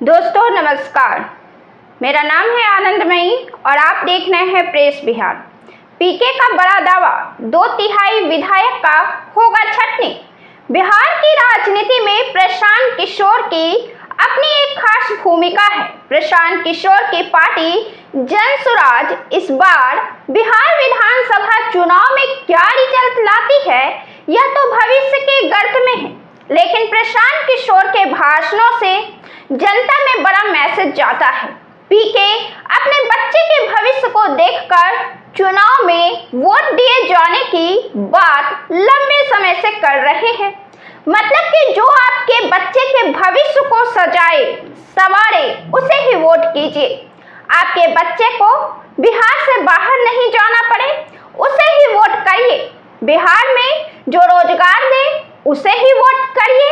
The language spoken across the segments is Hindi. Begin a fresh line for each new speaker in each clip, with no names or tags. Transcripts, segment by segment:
दोस्तों नमस्कार, मेरा नाम है आनंदमयी और आप देख रहे हैं प्रेस बिहार। पीके का बड़ा दावा, 2/3 विधायक का होगा छटनी। बिहार की राजनीति में प्रशांत किशोर की अपनी एक खास भूमिका है। प्रशांत किशोर की पार्टी जनसुराज इस बार बिहार विधानसभा चुनाव में क्या रिजल्ट लाती है, यह तो भविष्य के गर्त में है, लेकिन प्रशांत किशोर के भाषणों से जनता में बड़ा मैसेज जाता है। पीके अपने बच्चे के भविष्य को देखकर चुनाव में वोट दिए जाने की बात लंबे समय से कर रहे हैं। मतलब कि जो आपके बच्चे के भविष्य को सजाए संवारे उसे ही वोट कीजिए। आपके बच्चे को बिहार से बाहर नहीं जाना पड़े उसे ही वोट करिए। बिहार में जो रोजगार दे उसे ही वोट करिए।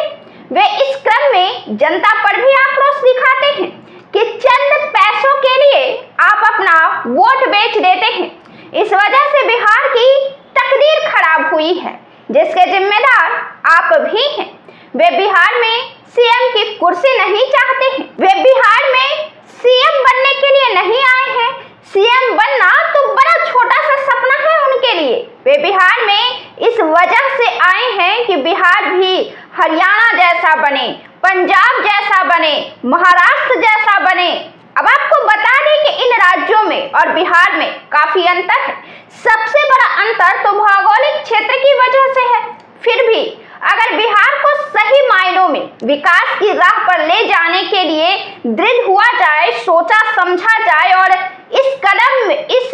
वे इस क्रम में जनता पर भी आक्रोश दिखाते हैं कि चंद पैसों के लिए आप अपना वोट बेच देते हैं। इस वजह से बिहार की तकदीर खराब हुई है, जिसके जिम्मेदार आप भी हैं। वे बिहार में सीएम की कुर्सी नहीं चाहते हैं। वे बिहार में सीएम बनने के लिए नहीं आए हैं। सीएम बनना तो बड़ा छोटा सा सपना है उनके लिए। वे बिहार में इस वजह से आए हैं कि बिहार भी हरियाणा जैसा बने, पंजाब जैसा बने, महाराष्ट्र जैसा बने। अब आपको बता दें कि इन राज्यों में और बिहार में काफी अंतर है। सबसे बड़ा अंतर तो भौगोलिक क्षेत्र की वजह से है। फिर भी अगर बिहार को सही मायनों में विकास की राह पर ले जाने के लिए दृढ़ हुआ जाए, सोचा समझा जाए और इस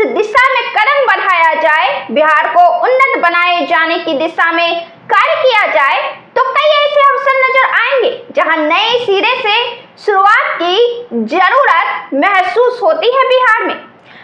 दिशा में कदम बढ़ाया जाए, बिहार को उन्नत बनाए जाने की दिशा में कार्य किया जाए, तो कई ऐसे अवसर नजर आएंगे जहां नए सिरे से शुरुआत की जरूरत महसूस होती है बिहार में।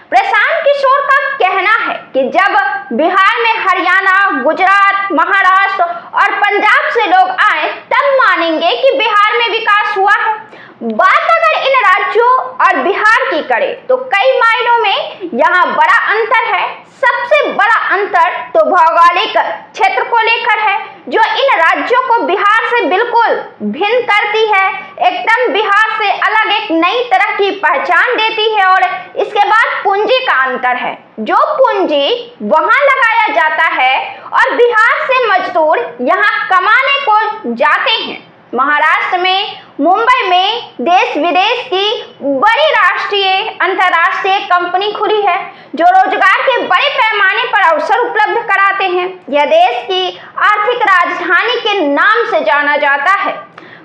प्रशांत किशोर का कहना है कि जब बिहार में हरियाणा, गुजरात, महाराष्ट्र और पंजाब से लोग आए तब मानेंगे कि बिहार में विकास हुआ है। बात अगर इन राज्यों और बिहार की करें तो कई मायनों में यहाँ बड़ा अंतर है। सबसे बड़ा अंतर तो भौगोलिक क्षेत्र को लेकर है, जो इन राज्यों को बिहार से बिल्कुल भिन्न करती है। एकदम बिहार से अलग एक नई तरह की पहचान देती है। और इसके बाद पूंजी का अंतर है। जो पूंजी वहां लगाया जाता है और बिहार से मजदूर यहाँ कमाने को जाते हैं। महाराष्ट्र में, मुंबई में देश विदेश की बड़ी राष्ट्रीय अंतर्राष्ट्रीय कंपनी खुली है, जो रोजगार के बड़े पैमाने पर अवसर उपलब्ध कराते हैं। यह देश की आर्थिक राजधानी के नाम से जाना जाता है।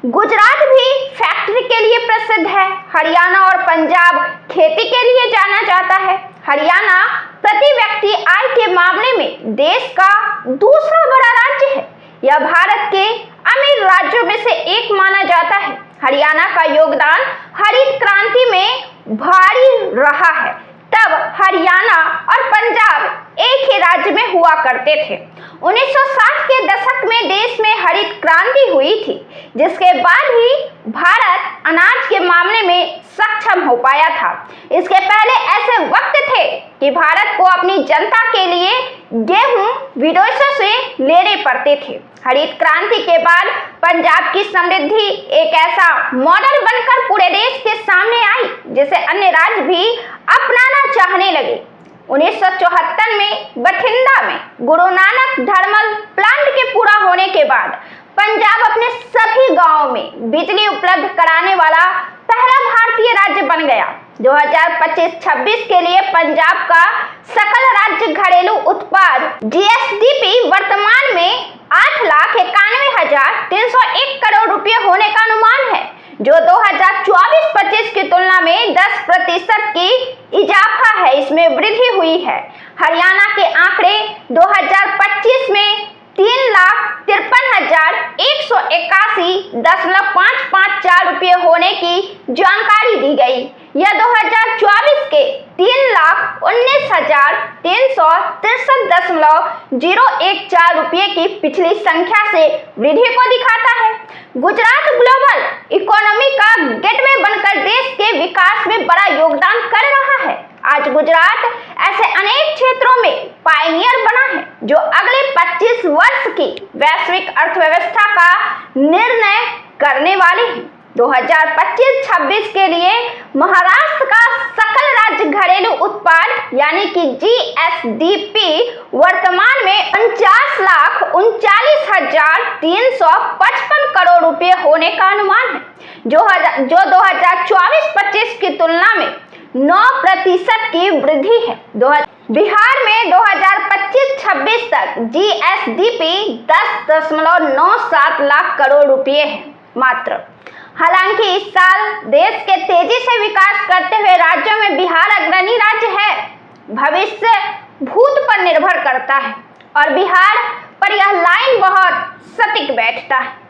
गुजरात भी फैक्ट्री के लिए प्रसिद्ध है। हरियाणा और पंजाब खेती के लिए जाना जाता है। हरियाणा प्रति व्यक्ति आय के मामले में देश का दूसरा बड़ा राज्य है। यह भारत के अमीर राज्यों में से एक माना जाता है। हरियाणा का योगदान हरित क्रांति में भारी रहा है। तब हरियाणा और पंजाब एक ही राज्य में हुआ करते थे। 1960 के दशक में देश में हरित क्रांति हुई थी, जिसके बाद ही भारत अनाज के मामले में सक्षम हो पाया था। इसके पहले ऐसे वक्त थे कि भारत को अपनी जनता के लिए गेहूं विदेशों से लेने पड़ते थे। हरित क्रांति के बाद पंजाब की समृद्धि एक ऐसा मॉडल बनकर पूरे देश के सामने आई, जिसे अन्य राज्य भी अपनाना चाहने लगे। 1974 में बठिंडा में गुरु नानक थर्मल प्लांट के पूरा होने के बाद पंजाब अपने सभी गांवों में बिजली उपलब्ध कराने वाला पहला भारतीय राज्य बन गया। 2025-26 के लिए पंजाब का सकल राज्य घरेलू उत्पाद जीएसडीपी वर्तमान में 8,91,301 करोड़ रुपए होने का अनुमान है, जो 2024-25 की तुलना में 10% की इजाफा है। इसमें वृद्धि हुई है। हरियाणा के आंकड़े 2025 में 3,53,181.554 रुपये होने की जानकारी दी गई। यह 2024 के 3,19,363.014 रुपये की पिछली संख्या से वृद्धि को दिखाता है। गुजरात ग्लोबल इकोनॉमी का गेटवे बनकर देश के विकास में बड़ा योगदान कर रहा है। आज गुजरात ऐसे अनेक क्षेत्रों में पायनियर बना है, जो अगले 25 वर्ष की वैश्विक अर्थव्यवस्था का निर्णय करने वाले हैं। 2025-26 के लिए महाराष्ट्र का सकल राज्य घरेलू उत्पाद यानी कि जीएसडीपी वर्तमान में 49,39,355 करोड़ रुपए होने का अनुमान है, जो 2024-25 की तुलना में 9% की वृद्धि है। बिहार में 2025-26 तक जीएसडीपी 10.97 लाख करोड़ रुपए है मात्र। हालांकि इस साल देश के तेजी से विकास करते हुए राज्यों में बिहार अग्रणी राज्य है। भविष्य भूत पर निर्भर करता है और बिहार पर यह लाइन बहुत सटीक बैठता है।